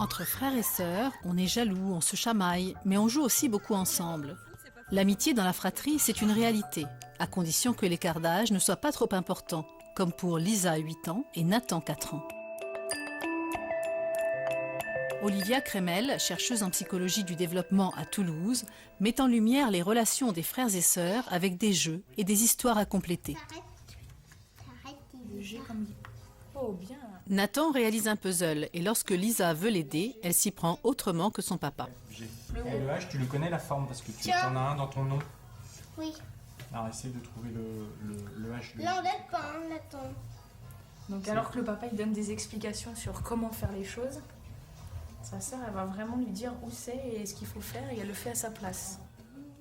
Entre frères et sœurs, on est jaloux, on se chamaille, mais on joue aussi beaucoup ensemble. L'amitié dans la fratrie, c'est une réalité, à condition que l'écart d'âge ne soit pas trop important, comme pour Lisa, 8 ans, et Nathan, 4 ans. Olivia Kremel, chercheuse en psychologie du développement à Toulouse, met en lumière les relations des frères et sœurs avec des jeux et des histoires à compléter. Oh, bien. Nathan réalise un puzzle et lorsque Lisa veut l'aider, elle s'y prend autrement que son papa. Le H, tu le connais la forme parce que tu en as un dans ton nom. Oui. Alors essaye de trouver le H. L'enlève pas, hein, Nathan. Donc alors que le papa il donne des explications sur comment faire les choses, sa sœur elle va vraiment lui dire où c'est et ce qu'il faut faire et elle le fait à sa place.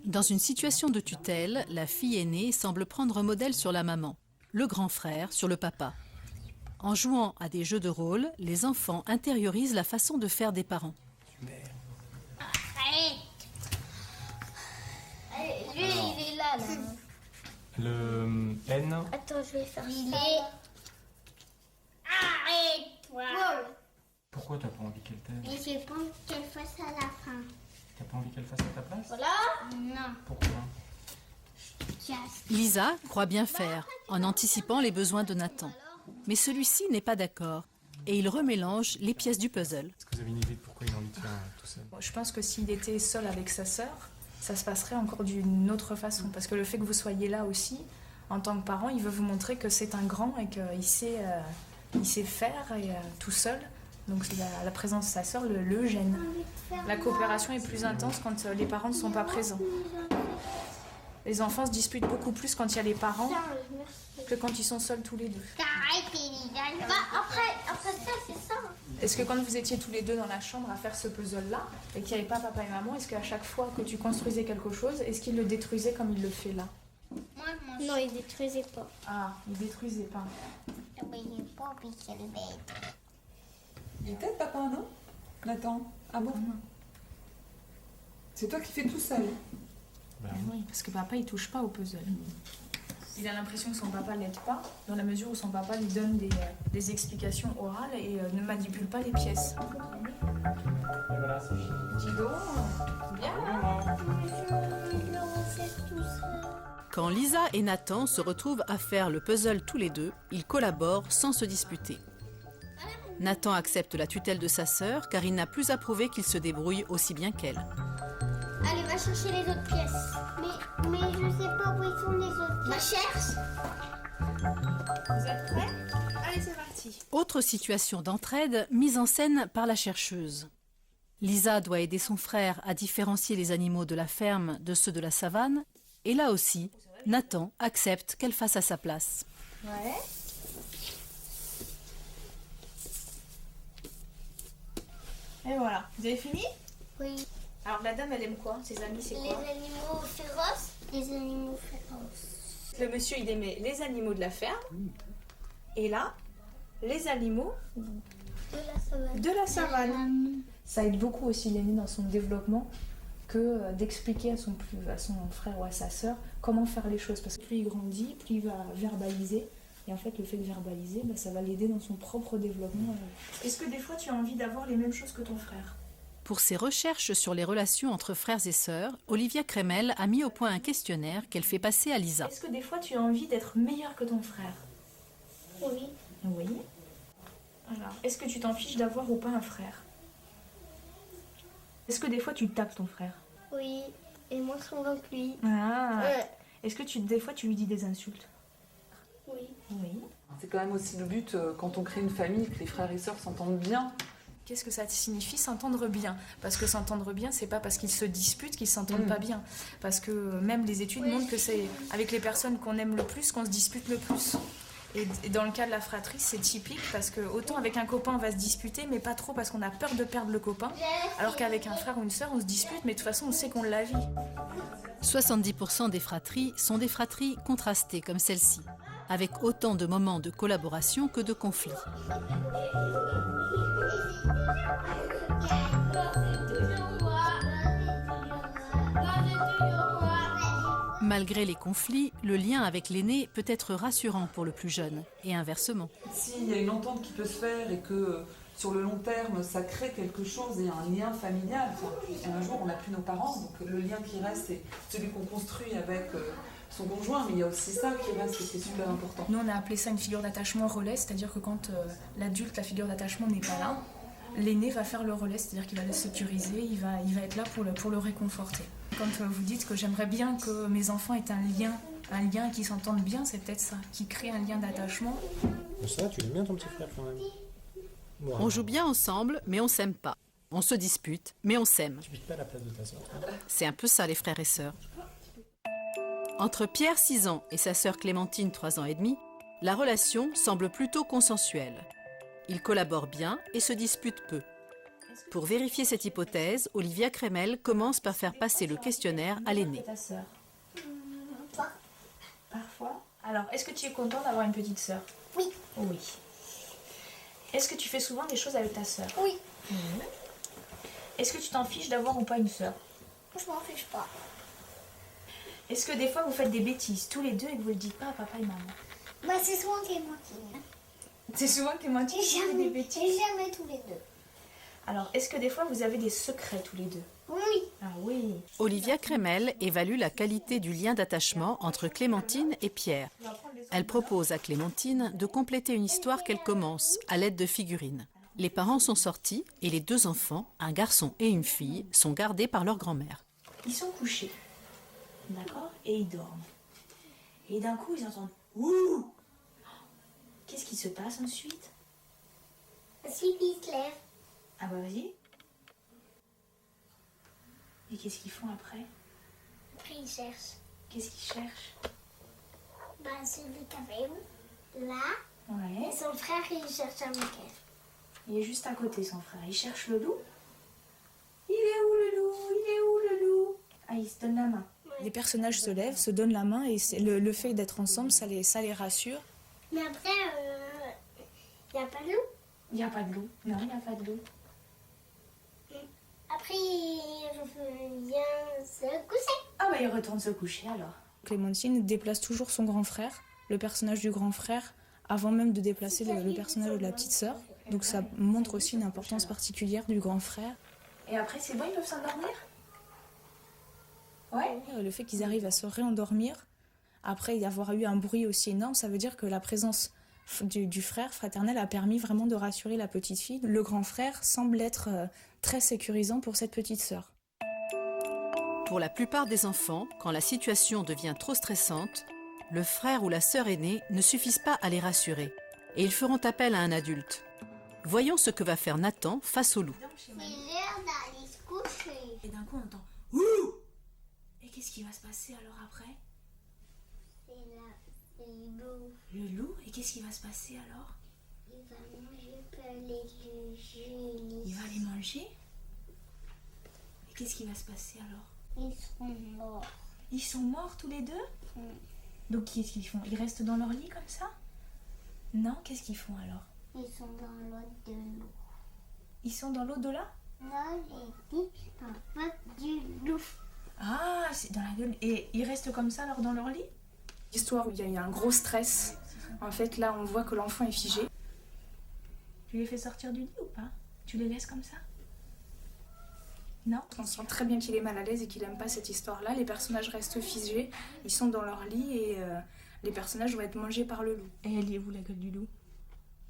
Dans une situation de tutelle, la fille aînée semble prendre modèle sur la maman, le grand frère sur le papa. En jouant à des jeux de rôle, les enfants intériorisent la façon de faire des parents. Arrête. Allez, lui, il est là. Le N. Attends, je vais faire ça. Arrête-toi. Pourquoi t'as pas envie qu'elle t'aide? Mais j'ai pas envie qu'elle fasse à la fin. T'as pas envie qu'elle fasse à ta place? Voilà. Non. Pourquoi? Lisa croit bien faire, en anticipant les besoins de Nathan. Mais celui-ci n'est pas d'accord, et il remélange les pièces du puzzle. Est-ce que vous avez une idée de pourquoi il a envie de faire tout seul? Bon, je pense que s'il était seul avec sa sœur, ça se passerait encore d'une autre façon. Parce que le fait que vous soyez là aussi, en tant que parent, il veut vous montrer que c'est un grand et qu'il sait, il sait faire et, tout seul. Donc la présence de sa sœur le gêne. La coopération est plus intense quand les parents ne sont pas présents. Les enfants se disputent beaucoup plus quand il y a les parents que quand ils sont seuls tous les deux. Arrête, Elisa. Bah, après ça, c'est ça. Est-ce que quand vous étiez tous les deux dans la chambre à faire ce puzzle-là, et qu'il n'y avait pas papa et maman, est-ce qu'à chaque fois que tu construisais quelque chose, est-ce qu'il le détruisait comme il le fait là? Non, il détruisait pas. Ah, il détruisait pas. Oui, il n'est pas envie qu'elle m'aide. Il t'aide, papa, non? Nathan. Ah bon? C'est toi qui fais tout seul. Ben, Oui, parce que papa il touche pas au puzzle. Il a l'impression que son papa l'aide pas, dans la mesure où son papa lui donne des explications orales et ne manipule pas les pièces. et voilà, c'est fini. Dis donc, bien. Quand Lisa et Nathan se retrouvent à faire le puzzle tous les deux, ils collaborent sans se disputer. Nathan accepte la tutelle de sa sœur car il n'a plus à prouver qu'il se débrouille aussi bien qu'elle. Allez, va chercher les autres pièces. Mais je sais pas où ils sont les autres pièces. Cherche. Vous êtes prêts? Allez, c'est parti. Autre situation d'entraide mise en scène par la chercheuse. Lisa doit aider son frère à différencier les animaux de la ferme de ceux de la savane. Et là aussi, Nathan accepte qu'elle fasse à sa place. Ouais. Et voilà, vous avez fini? Oui. Alors la dame elle aime quoi? Ses amis c'est Les quoi? animaux féroces. Les animaux féroces. Le monsieur il aimait les animaux de la ferme. Et là, les animaux De la savane. de la savane. Ça aide beaucoup aussi l'aîné dans son développement que d'expliquer à son frère ou à sa sœur comment faire les choses. Parce que plus il grandit, plus il va verbaliser. Et en fait, le fait de verbaliser, ça va l'aider dans son propre développement. Est-ce que des fois, tu as envie d'avoir les mêmes choses que ton frère? Pour ses recherches sur les relations entre frères et sœurs, Olivia Kremel a mis au point un questionnaire qu'elle fait passer à Lisa. Est-ce que des fois, tu as envie d'être meilleur que ton frère? Oui. Oui. Alors, est-ce que tu t'en fiches d'avoir ou pas un frère? Est-ce que des fois, tu tapes ton frère? Oui. Et moi souvent que lui. Ah. Est-ce que des fois, tu lui dis des insultes? Oui. Oui. C'est quand même aussi le but quand on crée une famille, que les frères et sœurs s'entendent bien. Qu'est-ce que ça signifie s'entendre bien? Parce que s'entendre bien, c'est pas parce qu'ils se disputent qu'ils s'entendent pas bien. Parce que même les études montrent que c'est avec les personnes qu'on aime le plus qu'on se dispute le plus. Et dans le cas de la fratrie, c'est typique parce que autant avec un copain on va se disputer, mais pas trop parce qu'on a peur de perdre le copain. Alors qu'avec un frère ou une sœur, on se dispute, mais de toute façon on sait qu'on l'a vie. 70% des fratries sont des fratries contrastées comme celle-ci, avec autant de moments de collaboration que de conflits. Malgré les conflits, le lien avec l'aîné peut être rassurant pour le plus jeune, et inversement. S'il y a une entente qui peut se faire et que sur le long terme, ça crée quelque chose et un lien familial. Enfin, et un jour, on n'a plus nos parents, donc le lien qui reste, c'est celui qu'on construit avec son conjoint, mais il y a aussi ça qui reste et qui est super important. Nous, on a appelé ça une figure d'attachement relais, c'est-à-dire que quand l'adulte, la figure d'attachement n'est pas là, l'aîné va faire le relais, c'est-à-dire qu'il va le sécuriser, il va être là pour le réconforter. Quand vous dites que j'aimerais bien que mes enfants aient un lien qui s'entendent bien, c'est peut-être ça, qui crée un lien d'attachement. Ça va, tu l'aimes bien ton petit frère quand même. Ouais. On joue bien ensemble, mais on s'aime pas. On se dispute, mais on s'aime. Tu piques pas à la place de ta soeur. C'est un peu ça, les frères et sœurs. Entre Pierre, 6 ans, et sa sœur Clémentine, 3 ans et demi, la relation semble plutôt consensuelle. Ils collaborent bien et se disputent peu. Pour vérifier cette hypothèse, Olivia Crémel commence par faire passer le questionnaire à l'aîné. Ta sœur. Parfois. Alors, est-ce que tu es content d'avoir une petite sœur? Oui. Oui. Est-ce que tu fais souvent des choses avec ta sœur? Oui. Est-ce que tu t'en fiches d'avoir ou pas une sœur? Je m'en fiche pas. Est-ce que des fois vous faites des bêtises tous les deux et que vous le dites pas à papa et maman? Bah, c'est souvent Clémentine. C'est souvent Clémentine qui fait des bêtises. Jamais tous les deux. Alors, est-ce que des fois vous avez des secrets tous les deux? Oui. Ah oui. Olivia Crémel évalue la qualité du lien d'attachement entre Clémentine et Pierre. Elle propose à Clémentine de compléter une histoire qu'elle commence à l'aide de figurines. Les parents sont sortis et les 2 enfants, un garçon et une fille, sont gardés par leur grand-mère. Ils sont couchés. D'accord? Et ils dorment. Et d'un coup, ils entendent ouh! Qu'est-ce qui se passe ensuite? Ensuite, il se lève. Ah bah vas-y. Et qu'est-ce qu'ils font après? Après, il cherche. Qu'est-ce qu'ils cherchent? Bah, celui qui avait où? Là. Ouais. Et son frère, il cherche un week-end. Il est juste à côté, son frère. Il cherche le loup. Il est où le loup? Il est où le loup? Ah, il se donne la main. Les personnages se lèvent, se donnent la main et le fait d'être ensemble, ça les rassure. Mais après, il n'y a pas de loup. Il n'y a pas de loup. Non, il n'y a pas de loup. Après, il vient se coucher. Ah bah il retourne se coucher alors. Clémentine déplace toujours son grand frère, le personnage du grand frère, avant même de déplacer le personnage de la petite sœur. Donc ça montre aussi une importance particulière du grand frère. Et après c'est bon, ils peuvent s'endormir? Ouais. Le fait qu'ils arrivent à se réendormir, après y avoir eu un bruit aussi énorme, ça veut dire que la présence du frère fraternel a permis vraiment de rassurer la petite fille. Le grand frère semble être très sécurisant pour cette petite sœur. Pour la plupart des enfants, quand la situation devient trop stressante, le frère ou la sœur aînée ne suffisent pas à les rassurer et ils feront appel à un adulte. Voyons ce que va faire Nathan face au loup. C'est l'heure d'aller se coucher. Et d'un coup on entend ouh! Et qu'est-ce qui va se passer alors après? C'est le loup. Le loup? Et qu'est-ce qui va se passer alors? Il va manger les jeux. Il va les manger? Et qu'est-ce qui va se passer alors? Ils seront morts. Ils sont morts tous les deux? Donc qu'est-ce qu'ils font? Ils restent dans leur lit comme ça? Non, qu'est-ce qu'ils font alors? Ils sont dans l'eau de l'eau. Ils sont dans l'au-delà? Là, j'ai dit dans l'eau du loup. Ah, c'est dans la gueule. Et ils restent comme ça alors dans leur lit? Histoire où il y a un gros stress. En fait, là, on voit que l'enfant est figé. Tu les fais sortir du lit ou pas? Tu les laisses comme ça? Non? On sent très bien qu'il est mal à l'aise et qu'il n'aime pas cette histoire-là. Les personnages restent figés, ils sont dans leur lit et les personnages vont être mangés par le loup. Et elle est où la gueule du loup?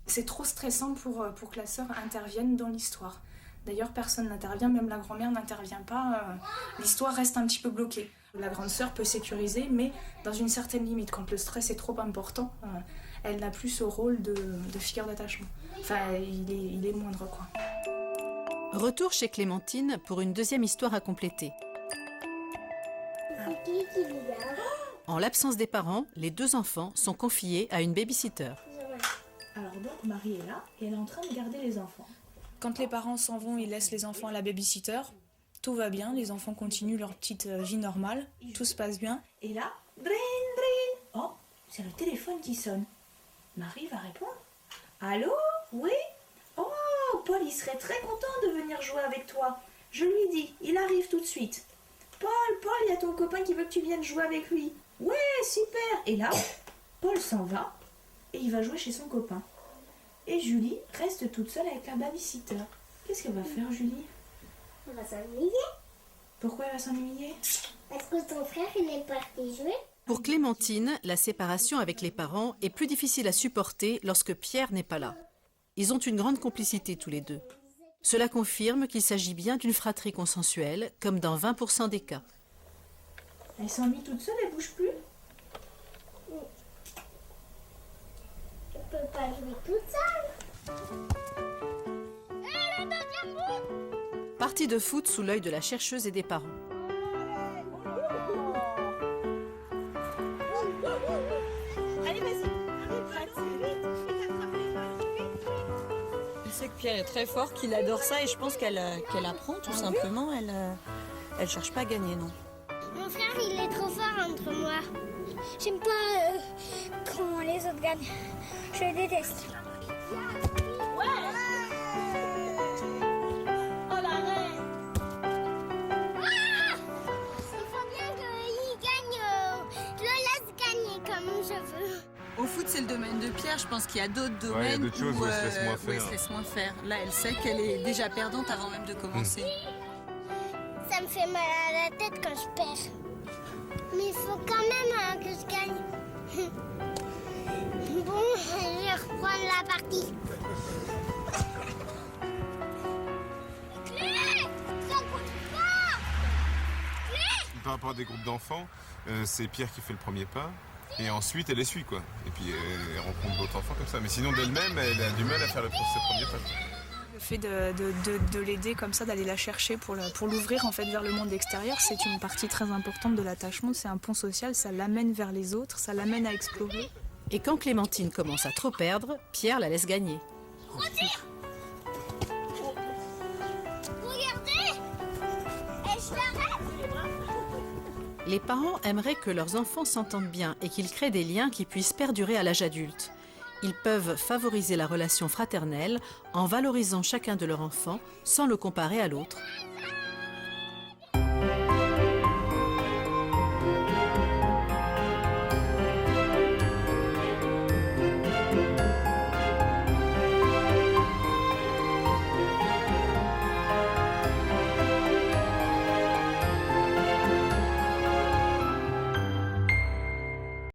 C'est trop stressant pour que la sœur intervienne dans l'histoire. D'ailleurs, personne n'intervient, même la grand-mère n'intervient pas. L'histoire reste un petit peu bloquée. La grande sœur peut sécuriser, mais dans une certaine limite. Quand le stress est trop important, elle n'a plus ce rôle de figure d'attachement. Enfin, il est moindre, quoi. Retour chez Clémentine pour une deuxième histoire à compléter. C'est qui vient? En l'absence des parents, les 2 enfants sont confiés à une baby-sitter. Alors donc, Marie est là et elle est en train de garder les enfants. Quand les parents s'en vont, ils laissent les enfants à la baby-sitter. Tout va bien, les enfants continuent leur petite vie normale. Tout se passe bien. Et là, dring, dring. Oh, c'est le téléphone qui sonne. Marie va répondre. Allô? Oui? Oh, Paul, il serait très content de venir jouer avec toi. Je lui dis, il arrive tout de suite. Paul, il y a ton copain qui veut que tu viennes jouer avec lui. Ouais, super. Et là, Paul s'en va et il va jouer chez son copain. Et Julie reste toute seule avec la babysitter. Qu'est-ce qu'elle va faire, Julie? On va s'ennuyer. Pourquoi elle va s'ennuyer? Parce que ton frère, il est parti jouer. Pour Clémentine, la séparation avec les parents est plus difficile à supporter lorsque Pierre n'est pas là. Ils ont une grande complicité tous les deux. Cela confirme qu'il s'agit bien d'une fratrie consensuelle, comme dans 20% des cas. Elle s'ennuie toute seule, elle bouge plus? Je peux pas jouer toute seule. Partie de foot sous l'œil de la chercheuse et des parents. Je sais que Pierre est très fort, qu'il adore ça et je pense qu'elle apprend tout simplement. Elle cherche pas à gagner, non. Mon frère, il est trop fort entre moi. J'aime pas quand les autres gagnent. Je le déteste. Oh la reine! Il faut bien qu'il gagne. Je le laisse gagner comme je veux. Au foot, c'est le domaine de Pierre. Je pense qu'il y a d'autres domaines il y a d'autres choses où elle se laisse moins où elle faire. se laisse moins faire. Là, elle sait qu'elle est déjà perdante avant même de commencer. Ça me fait mal à la tête quand je perds. Mais il faut quand même que je gagne. Bon, je vais reprendre la partie. Clé! Ça coûte pas! Par rapport à des groupes d'enfants, c'est Pierre qui fait le premier pas. Et ensuite, elle essuie, quoi. Et puis, elle rencontre d'autres enfants comme ça. Mais sinon, d'elle-même, elle a du mal à faire ses premiers pas. Le fait de l'aider comme ça, d'aller la chercher pour l'ouvrir en fait vers le monde extérieur, c'est une partie très importante de l'attachement. C'est un pont social, ça l'amène vers les autres, ça l'amène à explorer. Et quand Clémentine commence à trop perdre, Pierre la laisse gagner. Retire! Regardez! Et je l'arrête! Les parents aimeraient que leurs enfants s'entendent bien et qu'ils créent des liens qui puissent perdurer à l'âge adulte. Ils peuvent favoriser la relation fraternelle en valorisant chacun de leurs enfants sans le comparer à l'autre.